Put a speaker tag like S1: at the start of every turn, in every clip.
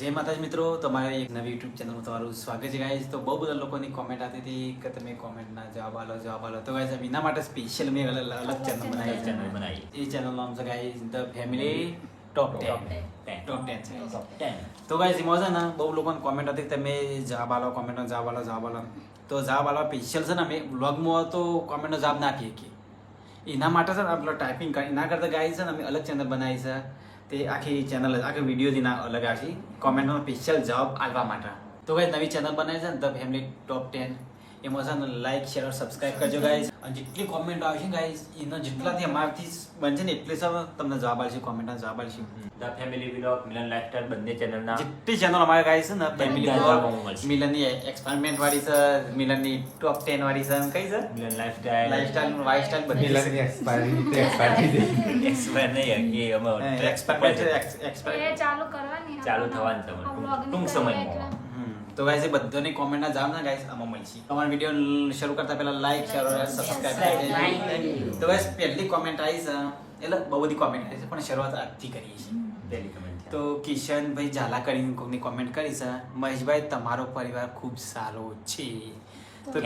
S1: જય માતાજી મિત્રો, તમારા એક નવી યુટ્યુબ ચેનલમાં તમારું સ્વાગત છે ગાઈઝ. તો બહુ બધા લોકોની કોમેન્ટ આવતી હતી કે તમે કોમેન્ટના જવાબ આલો. તો ગાઈઝ એના માટે સ્પેશિયલ મેં અલગ ચેનલ બનાવી. એ ચેનલનું નામ છે ગાઈઝ ધ ફેમિલી ટોપ 10 છે. તો ગાઈઝ એમાં છે ને બહુ લોકોની કોમેન્ટ હતી કે તમે જવાબ આલો, કોમેન્ટનો જવાબ આલો. તો જવાબ આલવા સ્પેશિયલ છે ને અમે વ્લોગમાં તો કોમેન્ટનો જવાબ નાખીએ કે એના માટે છે ને આપણે ટાઈપિંગ કરી એના કરતાં ગાઈઝ છે ને અમે અલગ ચેનલ બનાવી છે. તે આખી ચેનલ આખી વિડીયોથી ના અલગ આખી કોમેન્ટનો સ્પેશિયલ જવાબ આપવા માટે. તો ગાઈઝ નવી ચેનલ બનાવી છે ને ધ ફેમિલી ટોપ 10. એમાં છે ને લાઈક શેર અને સબસ્ક્રાઈબ કરજો ગાઈઝ. અને જેટલી કોમેન્ટ આવશે ગાઈઝ એનો જેટલાથી અમારથી બનશે ને એટલે સર તમને જવાબ આવશે, કોમેન્ટના જવાબ આવશે.
S2: The family vlog, Milan lifestyle બંને ચેનલના
S1: જેટલી ચેનલ અમારે ગાઈઝ છે ને ફેમિલી વ્લોગ, મિલનની એક્સપેરિમેન્ટ વાળી છે, મિલનની ટોપ 10 વાળી છે, કઈ છે
S2: મિલન લાઈફસ્ટાઈલ
S1: વાઇફસ્ટાઈલ બધી
S3: મિલનની એક્સપાયરી
S2: એક્સપેર નહીં એ અમે
S1: એક્સપેરિમેન્ટ
S4: ચાલુ કરવાની
S2: ચાલુ થવાનું છે ટૂંક સમયમાં.
S1: તો ગાઈઝ એ બધાની કોમેન્ટના જવાબ ના ગાઈઝ આમાં મળશે. તમારો વિડીયો શરૂ કરતા પહેલા લાઈક શેર અને સબસ્ક્રાઇબ. તો ગાઈઝ પહેલી કોમેન્ટ આવી છે, એટલે બહુ બધી કોમેન્ટ આવી છે પણ શરૂઆત આજથી કરીએ છીએ.
S2: પહેલી કમેન્ટ
S1: તો કિશનભાઈ ઝાલા કરીને કોઈની કોમેન્ટ કરી છે, મહેશભાઈ તમારો પરિવાર ખૂબ સારો છે. તો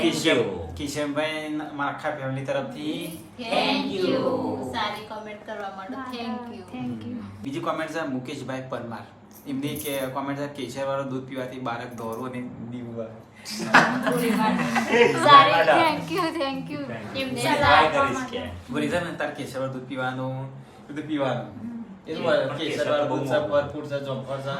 S1: કિશનભાઈ મારા આખા ફેમિલી તરફથી
S5: થેન્ક યુ સારી કમેન્ટ કરવા માટે થેન્ક યુ.
S1: બીજી કોમેન્ટ છે મુકેશભાઈ પરમાર. એમની કે કોમેન્ટ છે કેસર વાળું દૂધ પીવાથી બાળક દોરવું અને દીવું
S5: સારી
S4: થેન્ક યુ
S5: એમને
S2: ટ્રાય કરીશ કે
S1: બોલી છે ને તાર કેસર વાળું દૂધ પીવાનું કેસર વાળું દૂધ છે, ભરપૂર છે, ચોખ્ખર છે.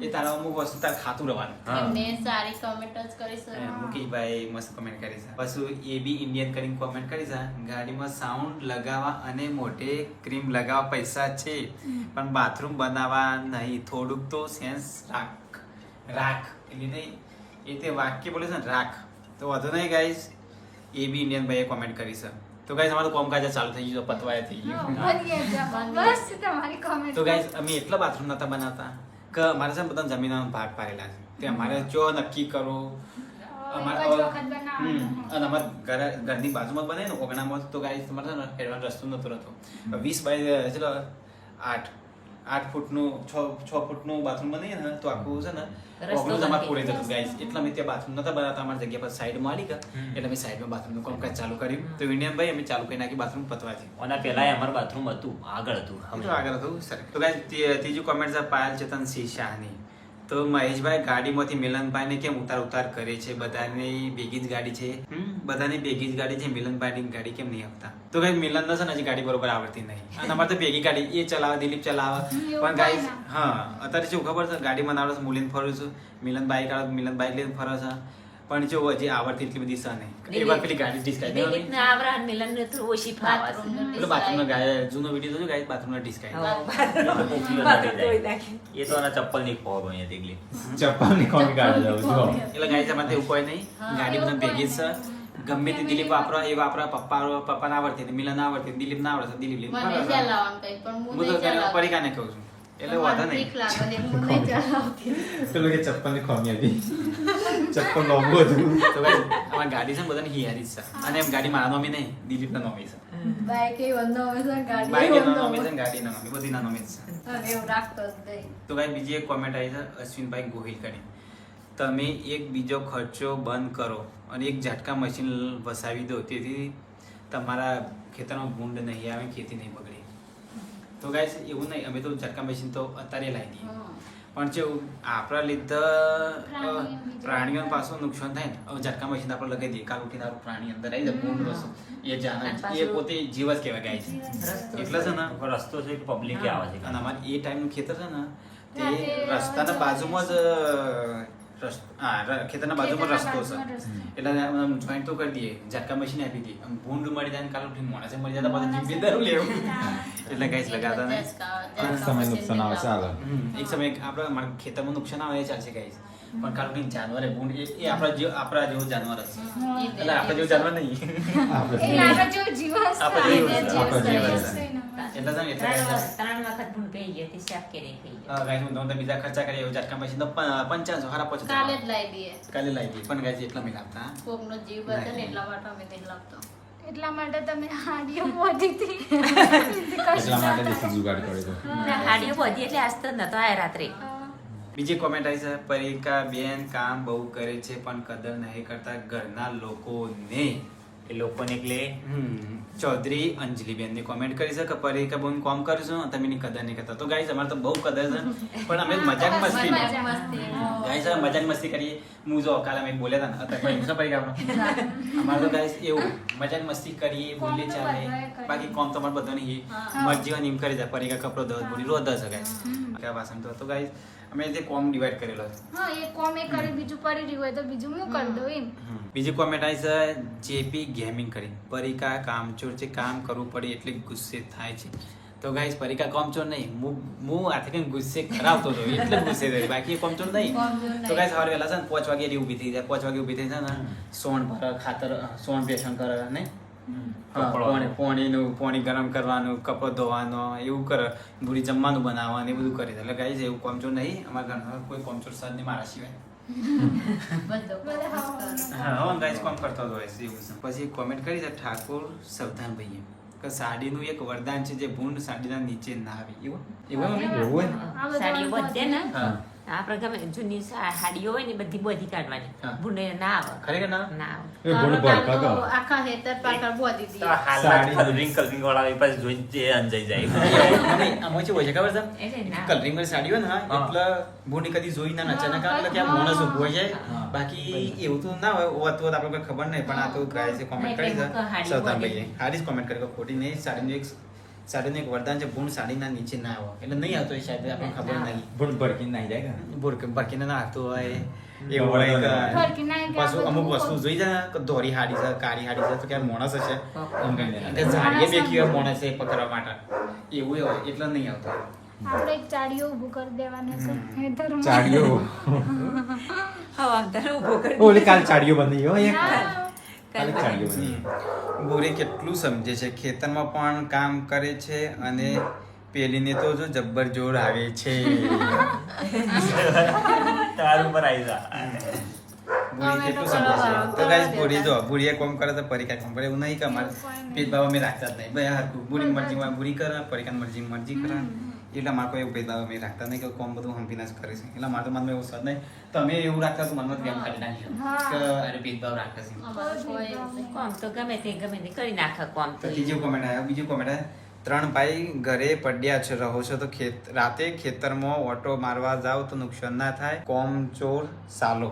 S1: એ તારા અમુક વસ્તુ તાર ખાતું રહેવાનું.
S5: એમને સારી કમેન્ટ જ કરી છે.
S1: મુકેશભાઈ મસ્ત કમેન્ટ કરી છે. પછી એ બી ઇન્ડિયન કરીને કોમેન્ટ કરી છે, ગાડીમાં સાઉન્ડ લગાવવા અને મોઢે ક્રીમ લગાવવા પૈસા છે પણ બાથરૂમ બનાવવા નહીં, થોડુંક તો સેન્સ રાખ એટલે નહીં એ તે વાક્ય બોલે છે ને રાખ. તો વાંધો નહીં ગાઈઝ, એ બી ઇન્ડિયન ભાઈએ કોમેન્ટ કરી છે. તો ગાઈઝ અમારું કામકાજ ચાલુ થઈ ગયું, પતવાય થઈ ગયું.
S4: બસ તમારી કોમેન્ટ
S1: તો ગાઈઝ અમે એટલા બાથરૂમ નતા બનાવતા કે અમારે છે ને બધા જમીનનો ભાગ પાડેલા છે. તે અમારે જો નક્કી કરો અને અમારા ઘરની બાજુમાં બને ને ઓગણામાં તો ગાઈઝ તમારે છે ને હેડવાનો રસ્તો નતો રહેતો. 20 બાય ચલો 8 ફૂટનું 6 ફૂટનું બાથરૂમ બને ને તો આખું છે ને ઓગણું અમારે પૂરે જતું ગાઈઝ. એટલે અમે ત્યાં બાથરૂમ નતા બનાવતા, અમારી જગ્યા પર સાઈડમાં આલી ગયા એટલે અમે સાઈડમાં બાથરૂમનું કામકાજ ચાલુ કર્યું. તો ઇન્ડિયન ભાઈ અમે ચાલુ કરી નાખી બાથરૂમ પતવાથી.
S2: ઓના પહેલા અમારું બાથરૂમ હતું, આગળ હતું.
S1: આગળ હતું સર. તો ગાઈઝ ત્રીજું કોમેન્ટ છે પાયલ ચેતન સિંહ શાહની. તો મહેશભાઈ ગાડીમાંથી મિલનભાઈને કેમ ઉતાર કરે છે? બધાની ભેગી જ ગાડી છે. બધાની ભેગી જ ગાડી છે, મિલનભાઈની ગાડી કેમ નહીં આપતા? તો ગાઈઝ મિલન છે ને હજી ગાડી બરોબર આવડતી નહીં અને અમારે તો ભેગી ગાડી એ ચલાવે, દિલીપ ચલાવે. પણ ગાઈઝ હા અત્યારે શું ખબર છે, ગાડીમાં આવડે છે, મુલીને ફરું છું, મિલન બાઈક આવે, મિલન બાઈક લઈને ફરે છે. પણ જો હજી આવડતી એટલી બધી છે નહીં. એ વાર પેલી ગાડી ડિસ્કાઈ બાથરૂમ ગાય જૂનો વિડીયો જોજો ગાઈઝ, બાથરૂમ ડિસ્કાઈ
S2: એ તો આના ચપ્પલ ની ખોબ અહીંયા દેખલી
S3: ચપ્પલની કોણ કાઢે જાવ છો
S1: એટલે ગાઈઝ અમારે એવું કોઈ નહીં, ગાડી બધા ભેગી જ છે. ગમે તે દિલીપ વાપરા એ વાપરા, પપ્પા ના આવડતી, મિલન ના આવડતી, દિલીપ ના આવડે, દિલીપ લઈને
S5: મને ચલાવવાનું કઈ પણ હું
S1: હું તો
S5: નહીં ચલાવતી.
S1: પરિકાને કહું છું એટલે વાંધો નહીં.
S5: બીક લાગે ને હું નહીં ચલાવતી.
S3: પેલું કે ચપ્પલની ખોમી હતી, ચપ્પલ લોંબુ હતું.
S1: તો ગાઈઝ અમારી ગાડી છે ને બધાની હિયારી જ છે. અને એમ ગાડી મારા નોમી નહીં, દિલીપના નોમી છે.
S5: બાઈક એ વંદો અમે છે, ગાડી
S1: બાઈક
S5: એ
S1: એના
S5: વંદો
S1: નોમી છે
S5: અમે.
S1: ને ગાડી એના નોમી, બધી ના નોમી જ છે.
S5: અને એવું રાખતો જ નહીં.
S1: તો ગાઈઝ બીજી એક કોમેન્ટ આવી છે અશ્વિનભાઈ ગોહિલ કરી, તમે એક બીજો ખર્ચો બંધ કરો અને એક ઝટકા મશીન વસાવી દો, તેથી તમારા ખેતરમાં ભૂંડ નહીં આવે, ખેતી નહીં બગડે. તો ગાઈઝ એવું નહીં, અમે તો ઝટકા મશીન તો અત્યારે લાવી દઈએ પણ જો આપણા લીધે પ્રાણીઓને પાછું નુકસાન થાય ને, હવે ઝટકા મશીન આપણે લગાવી દઈએ, કાલ ઉઠીને આપણું પ્રાણી અંદર આવી જાય, ભૂંડ રસો એ જાણે એ પોતે જીવ જ કહેવાય ગાય છે. એટલે છે ને
S2: રસ્તો છે કે પબ્લિક આવે છે
S1: અને અમારે એ ટાઈમનું ખેતર છે ને તે રસ્તાના બાજુમાં જ ખેતરના બાજુમાં રસ્તો છે એટલે જોઈન્ટ તો કરી દઈએ, ઝટકા મશીન આપી દઈએ, ભૂંડ મળી જાય ને કાલ ઉઠીને માણસે મળી જાય પાછું જિમ્મેદાર લેવું એટલે ગાઈસ લગાતા ને
S3: એક સમય નુકસાન આવે ચાલે.
S1: એક સમય આપણે ખેતરમાં નુકસાન આવે એ ચાલશે ગાઈસ, પણ કાલ ઉઠીને જાનવર ભૂંડ એ આપણા જેવું જાનવર જ છે. એટલે આપણે જેવું જાનવર નહીં,
S4: આપણા જો જીવ
S1: આપણે જેવું
S3: આપણે જેવું
S1: એટલે છે ને એટલે ગાઈસ હું તમને બીજા ખર્ચા કરીએ એવું ઝટકા મશીન તો 55 હારા 55
S5: કાલે જ લાવી દઈએ.
S1: કાલે લાવી દઈએ પણ ગાઈસ એટલા મેં લાવતા
S5: કોકનો જીવ બચે ને એટલા માટે અમે નહીં લાવતો.
S4: એટલા માટે તમે હાડીઓ મોદી હતી
S3: એટલા માટે દેશી જુગાડ કરી દો.
S6: હાડીઓ બધી એટલે આજ તો નતો આયા રાત્રે
S1: બીજી કોમેન્ટ આવી છે, પરિકા બેન કામ બહુ કરે છે પણ કદર નહીં કરતા ઘરના લોકોને.
S2: એ લોકોને એટલે
S1: ચૌધરી અંજલિબેન ની કોમેન્ટ કરી છે કે પરિકા બહુ કામ કરું છું તમે એની કદર નહીં કરતા. તો ગાઈસ અમારે તો બહુ કદર છે પણ અમે મજાક મસ્તી ગાઈસ મજાક મસ્તી કરીએ. હું જો કાલે અમે બોલ્યા હતા ને અત્યારે શું પરિકા અમારે તો ગાઈસ એવું મજાક મસ્તી કરીએ બોલીએ ચાલે બાકી કામ તો અમારે બધું નહીં મરજી હોય એમ કરી જાય. પરિકા કપડો દસ બોલી રોજ 10 ગાઈસ વાસણ તો ગાઈસ અમે તે કોમ ડિવાઈડ કરેલો છે.
S4: હા એક કોમ એ કરી બીજું પડી રહ્યું હોય તો બીજું હું કરી દઉં એમ.
S1: બીજી કોમેન્ટ આવી છે જેપી ગેમિંગ કરી, પરિકા કામચોર છે કામ કરવું પડે એટલે ગુસ્સે થાય છે. તો ગાઈસ પરિકા કામચોર નહીં, હું આથી કઈ ગુસ્સે કરાવતો હતો એટલે જ ગુસ્સે થયો, બાકી એ કામચોર નહીં. તો ગાઈસ સવારે વહેલા છે ને 5 વાગે ઊભી થઈ જાય. 5 વાગે ઊભી થઈ જાય ને સોણ ભરે ખાતર સોણ પેશન કરે ને પાણી ગરમ કરવાનું, કપડો ધોવાનો એવું કરે, બુરી જમવાનું બનાવવાનું એ બધું કરે. એટલે ગાઈસ એવું કામચોર નહીં, અમારા ઘરમાં કોઈ કામચોર સર નહીં મારા સિવાય. હા ગાઈસ કામ કરતો હતો એવું છે. પછી કોમેન્ટ કરી છે ઠાકોર સવધાનભાઈએ કે સાડીનું એક વરદાન છે જે ભૂંડ સાડીના નીચે ના આવે. એવું
S6: સાડીઓ બધે ને
S1: હા
S6: આપણે ગમે જૂની સાડીઓ હોય ને બધી બોધી કાઢવાની ભૂંડે ના આવે
S1: ખરેખર ના
S6: ના આવે.
S3: એ ભૂંડ ભરતા તો.
S5: આખા હેતર પાકર બોધી દી.
S2: હાલમાં કલરિંગ વાળા આવે પછી જોઈને જે અંજાઈ જાય.
S1: આમાં શું હોય છે ખબર છે
S6: એટલે ના
S1: કલરિંગ વાળી સાડી હોય ને હા એટલે ભૂંડી કદી જોઈ ના અચાનક આવે એટલે કે આ માણસ ઉભો હોય જાય. બાકી એવું તો ના હોય હોતું હોત આપણે કોઈ ખબર નહીં પણ આ તો ગાય છે કોમેન્ટ કરી છે સવધાનભાઈએ હારી કોમેન્ટ કરી કે ખોટી નહીં. સાડીનું એક વરદાન છે ભૂંડ સાડીના નીચે ના આવે એટલે નહીં આવતો એ શાયદ આપણને ખબર નહીં.
S3: ભૂંડ ભરકીને નાહી જાય કે
S1: બાકીને ના આવતું હોય એવું હોય કે
S4: ફરકી ના કે આ
S1: પાછું
S4: બધું
S1: અમુક વસ્તુ જોઈ જાય કે ધોરી હાડી છે કાળી હાડી છે તો કે આ માણસ હશે
S3: એમ કહીને
S1: કે ઝાડીએ બેઠી હોય માણસ એ પકડવા માટે એવું હોય એટલે નહીં આવતો.
S4: આપણે એક ચાડીઓ ઊભું કરી દેવાનું છે હેતરમાં.
S3: ચાડીઓ
S6: હવે અંતર ઊભો કરી
S3: ઓલી કાલ ચાડીઓ બની હો એક
S4: ના,
S3: કાલે ચાડીઓ બની.
S1: ગોરી કેટલું સમજે છે, ખેતરમાં પણ કામ કરે છે અને પેલીને તો જો જબ્બર જોર આવે છે.
S2: તાર ઉપર આવી જા.
S1: ગોરી કેટલું સમજે છે. તો ગાઈસ ગોરી જો બુરીએ કોમ કરે તો પરિકા કોમ કરે એવું નહીં કે અમારે ભેદભાવ અમે રાખતા જ નહીં. ભાઈ હરખું બુરી મરજીમાં બુરી કરે પરિકાની મરજી કરે એટલે અમારે કોઈ એવું ભેદભાવ અમે રાખતા નહીં કે કોમ બધું હંપીને જ કરે છે. એટલે મારે તો મનમાં એવું સદ નહીં તો અમે એવું રાખતા તો મનમાં કેમ કરી નાખ્યું કે અરે ભેદભાવ રાખે છે.
S6: કોમ તો ગમે તે કરી નાખે કોમ
S1: તો
S6: તો
S1: બીજું કોમેન્ટ આવ્યો 3 ભાઈ ઘરે પડ્યા છો રહો છો તો રાતે ખેતરમાં ઓટો મારવા જાવ તો નુકસાન ના થાય, કોમ ચોર સાલો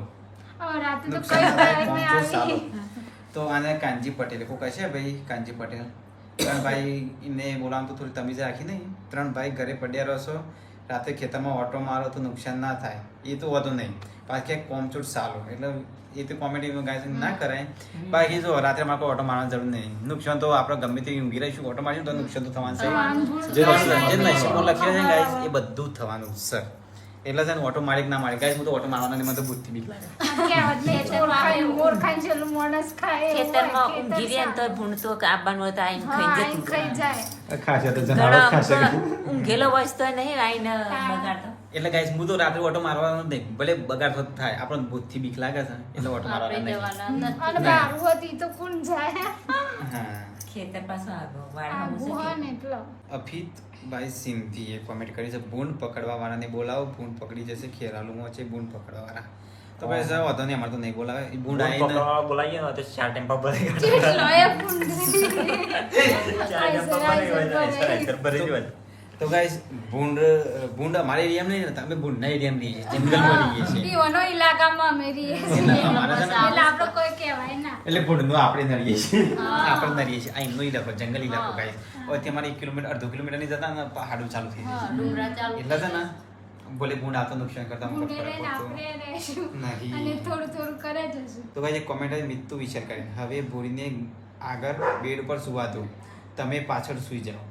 S4: હવે રાતે તો
S1: નુકસાન
S4: કઈ
S1: ના થાય,
S4: બાઈક
S1: કોમ
S4: ને
S1: ચોર સાલો.
S4: આવી
S1: તો આને કાનજી પટેલ કોઈ કહે છે ભાઈ કાનજી પટેલ 3 ભાઈ એને બોલાવ તો થોડી તમીજ રાખી નહીં. 3 ભાઈ ઘરે પડ્યા રહો છો રાતે ખેતરમાં ઓટો મારો તો નુકસાન ના થાય એ તો વધુ નહીં બાકી કોમ ચોર સાલો એટલે એ તો કોમેડી ગાય ના કરાય. બાકી જો રાત્રે મારે કોઈ ઓટો મારવાની જરૂર નહીં, નુકસાન તો આપણે ગમે તે ઊંઘી રહીશું ઓટો મારીશું તો નુકસાન તો થવાનું છે. જે નસીબમાં લખ્યું છે ગાઈસ એ બધું જ થવાનું છે. એટલે છે ને ઓટો મારી કે ના મારી ગાઈસ હું તો ઓટો મારવાના મને તો બુદ્ધિ બીક લાગે.
S4: કહેવત નહીં, ચોર ખાય, મોર ખાય, છેલ્લું માણસ ખાય એવું હોય.
S6: ખેતરમાં
S4: ખેતર
S6: ઊંઘી રહે ને તો ભૂંડ તો આવવાનું હોય તો આઈને
S4: હા,
S6: ખાઈ
S4: આઈને
S6: જતું
S4: ખાઈ જાય.
S3: ખાશે તો જનાવર ખાશે કે
S6: ઊંઘેલો હોય તો નહીં આઈને બગાડતો
S1: એટલે ગાઈસ હું તો રાત્રે ઓટો મારવાનો જ નહીં, ભલે બગાડ થતો થાય આપણને બુદ્ધિ બીક લાગે છે એટલે ઓટો મારવાનો
S5: આપણે
S1: નહીં.
S5: જવાના નથી.
S4: અને બારું હતી તો કોણ જાય
S1: હા
S6: ખેતર પાછું આગળ
S4: આઘું
S6: વાળવાનું
S4: હોય
S6: છે
S4: ને એટલો.
S1: અફીતભાઈ સિંધીએ કોમેન્ટ કરી છે ભૂંડ પકડવા વાળાને બોલાવો ભૂંડ પકડી જશે ખેરાલુમાં છે ભૂંડ પકડવા વાળા. તો ભાઈ સર વાંધો નહીં અમારે તો નહીં બોલાવે એ ભૂંડ આવીને
S2: પકડવા બોલાવીએ ને તો 4 ટાઈમ પર ભરે
S4: કેટલો એ પૂંડી.
S2: 4 ટાઈમ પર ભરે જ હોય.
S1: તો ગાઈસ ભૂંડ અમારે એરિયામાં નહીં રહેતા, અમે ભૂંડના એરિયામાં રહીએ છીએ, જંગલમાં રહીએ છીએ.
S4: દીવાનો ઇલાકામાં અમે રહીએ છીએ.
S1: એટલે અમારે છે ને
S4: એટલે આપણે કોઈ કહેવાય ના.
S3: એટલે ભૂંડનું આપણે નડીએ છીએ.
S1: આપણે રહીએ છીએ આ એમનો ઇલાકો જંગલ ઇલાકો ગાઈસ. હવે અમારે 1 કિલોમીટર અડધો કિલોમીટર નહીં જતા ને પહાડું ચાલુ થઈ
S5: હા,
S1: જાય
S5: ડુંગરા ચાલુ
S1: એટલે છે ને બોલે ભૂંડ આવતો નુકસાન કરતા અમને
S4: ભૂંડે
S1: ફરક
S4: રહીને
S1: પડતો
S4: આપણે રહીશું.
S1: નહીં.
S4: અને થોડું થોડું કરે જશું.
S1: તો ગાઈસ એક કોમેન્ટ આવી મિત્તુ વિચાર કરી હવે ભૂરીને આગળ બેડ પર સુવા દો, તમે પાછળ સૂઈ જાઓ.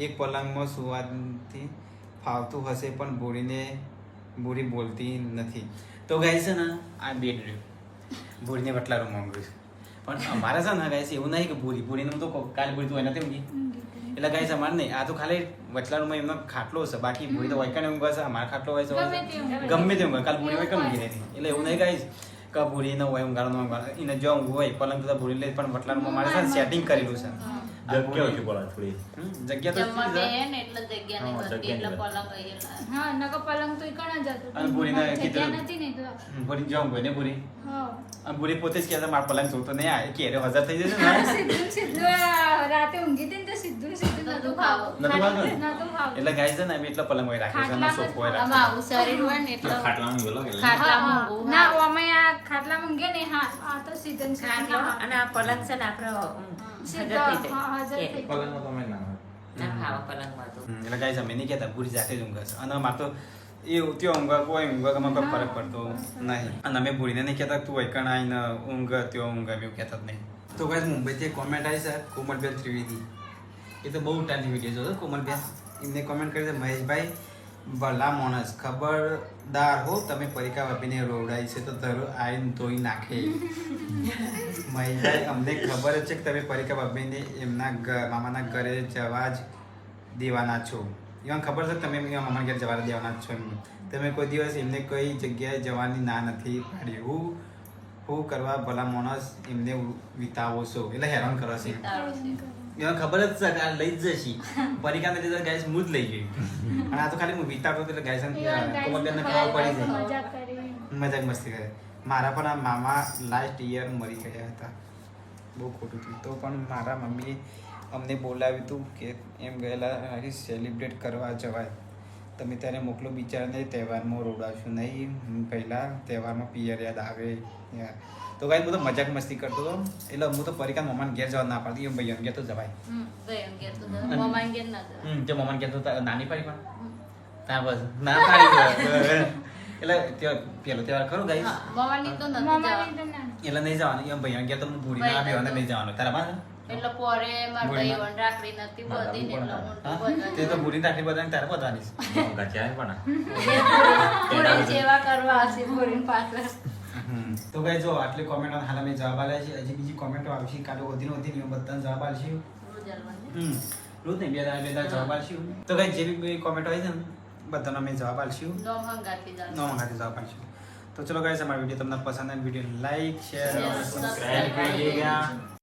S1: એક પલંગમાં સુવાથી ફાવતું હશે પણ ભૂરી બોલતી નથી. તો ગાઈસ છે ને આ બેડ રહ્યું ભૂરીને વટલારું માંગુ છે પણ અમારે છે ને ગાઈસ એવું નહીં કે ભૂરીને હું તો કાલે ભૂરી તો એના તે ઊંઘી એટલે ગાઈસ અમારે નહીં આ તો ખાલી વચલાડુમાં એમનો ખાટલો હશે બાકી ભૂરી તો વૈકાને ઊંઘે છે અમારો ખાટલો હોય છે ગમે તે ઊંઘે કાલે ભૂરી હોય કે ઊંઘી નથી એટલે એવું નહીં ગાઈસ કે ભૂરી ન હોય ઊંઘાડો ન ઊંઘાડો એને જો ઊંઘ હોય પલંગ તો ભૂરી લે પણ વટલાડુમાં મારે છે ને સેટિંગ કરેલું છે
S2: જગ્યા ઓછી પડે થોડી.
S1: જગ્યા તો
S5: જમવા
S1: છે જ.
S5: બેહે ને એટલે જગ્યા નહીં
S2: હા,
S5: વધતી,
S2: જગ્યા
S5: એટલે
S2: નહીં
S5: પલંગ અહીંયા લાવે.
S4: હા નકર પલંગ તો કણ જ હતું
S1: અને ભૂરીને
S4: જગ્યા
S1: કીધું.
S4: નથી ને એટલે
S1: ભૂરી જાઉં ગઈ ને ભૂરી
S4: હા
S1: અને ભૂરી પોતે જ કહેતા મારા પલંગ જોતો નહીં આ કે હાજર થઈ જશે ને
S4: સીધું સીધું રાતે ઊંઘી હતી ને તો સીધું સીધું
S5: નતું ખાવું.
S1: નતું ખાવું?
S4: નતું ખાવું.
S1: એટલે ગાય છે ને અમે એટલા પલંગ હોય રાખે છે અને
S4: ખાટલામાં
S1: સોફો હોય
S5: આમાં
S1: રાખે
S5: આવું શરીર હોય ને એટલે
S2: ખાટલામાં ગયેલો કે
S5: ખાટલામાં
S4: હા,
S5: ઊંઘવું
S4: ના
S5: સારું.
S4: અમે આ ખાટલામાં ઊંઘે ને હા આ તો સીધું ને સીધું.
S6: ખાટલો અને આ પલંગ છે ને આપણે
S4: સીધો,
S6: હાજર થઈ
S4: હા, હાજર
S6: જાય
S4: થઈ
S6: કે
S3: પલંગમાં તમે ના હોય.
S6: ના ખાવા પલંગમાં તો
S1: એટલે ગાય અમે નહીં કહેતા ભૂરી જાતે જ ઊંઘે છે અને મારે તો એ ત્યાં ઊંઘવા કોઈ ઊંઘવા કે કોઈ ફરક પડતો નહીં અને અમે ભૂરીને નહીં કહેતા તું વૈકણ આવીને ઊંઘ ત્યાં ઊંઘ એવું કહેતા જ નહીં તો ગાય મુંબઈથી કોમેન્ટ આવી છે કોમલબેન ત્રિવેદી એ તો બહુ ટાઈમથી વિડીયો જોયો કોમલબેન એમને કોમેન્ટ કરી છે મહેશભાઈ ભલા માણસ ખબરદાર હો તમે પરીકા વાપીને રોવડાઈ છે તો ધરો આઈને ધોઈ નાખે મહેશભાઈ અમને ખબર જ છે કે તમે પરીકા વાપીને એમના મામાના ઘરે જવા જ દેવાના છો એમાં ખબર છે કે તમે એમના મામાના ઘરે જવા દેવાના જ છો એમને તમે કોઈ દિવસ એમને કઈ જગ્યાએ જવાની ના નથી પાડી હું કરવા ભલા માણસ એમને વિતાવો છો એટલે હેરાન કરો છે
S5: તારું છે.
S1: એમાં ખબર જ છે કે આ લઈ જ જશે પરીક્ષાને લીધે ગાઈસ હું જ લઈ ગઈ અને આ તો ખાલી હું વિતાવતો હતો એટલે ગાઈસ કોમલબેનને ખબર પડી જાય
S4: મજાક કરી
S1: મજાક મસ્તી કરે મારા પણ આ મામા લાસ્ટ યર મરી ગયા હતા બહુ ખોટું થયું તો પણ મારા મમ્મીએ અમને બોલાવ્યું હતું કે એમ ગયેલા સેલિબ્રેટ કરવા જવાય તમે ત્યારે મોકલો બિચારાને તહેવારમાં રોડાશું નહીં પહેલાં તહેવારમાં પિયર યાદ આવે યાર તો ગાઈસ હું તો મજાક મસ્તી કરતો હતો એટલે હું તો પરીકા મમ્માને ઘેર જવા ના પાડતી એમ ભાઈ ઘેર તો જવાય
S5: ભાઈ એમ કહેતો હતો. મમ્માને ઘેર ના જવાય.
S1: તે મમ્માને કહેતો હતો નાની પાડી પણ ના બસ ના પાડી એટલે ત્યાં પેલો તહેવાર ખરો ગાઈસ
S5: હા, મમ્માની તો નથી
S4: મામાની
S5: જવાનું.
S4: તો ના
S1: એટલે નહીં જવાનું એમ ભાઈ ગયા તો હું ભૂરી ના આવ્યો નહીં જવાનું તારા પાસે
S5: એટલે પોરે મારા
S1: બોલમાં.
S5: ભાઈઓને રાખડી નથી બધી ને એટલે હું તો
S1: હા? તે તો ભૂરી રાખી બધાને તારે બધાની
S2: ગાંઠિયા પણ
S5: પૂરી સેવા કરવા હશે પૂરી પાછળ.
S1: તો ગાઈ જો આટલી કોમેન્ટ હાલ અમે જવાબ આલ્યા છે હજી બીજી કોમેન્ટો આવશે કાલે વધીને વધીને બધાને જવાબ આલશું
S5: રૂજલવાને.
S1: રોજ નહીં બે દાડા જવાબ આલશું તો ગાઈ જે બી કોમેન્ટો આવી છે ને બધાનો અમે જવાબ આલશું
S5: નોમ હંગાથી જાણ.
S1: નો મંગાથી જવાબ આલશું તો ચલો ગાઈસ અમારો વિડીયો તમને પસંદ આવે વિડીયો લાઈક શેર
S5: Share,
S1: और
S5: subscribe
S1: सब्सक्राइब करिएगा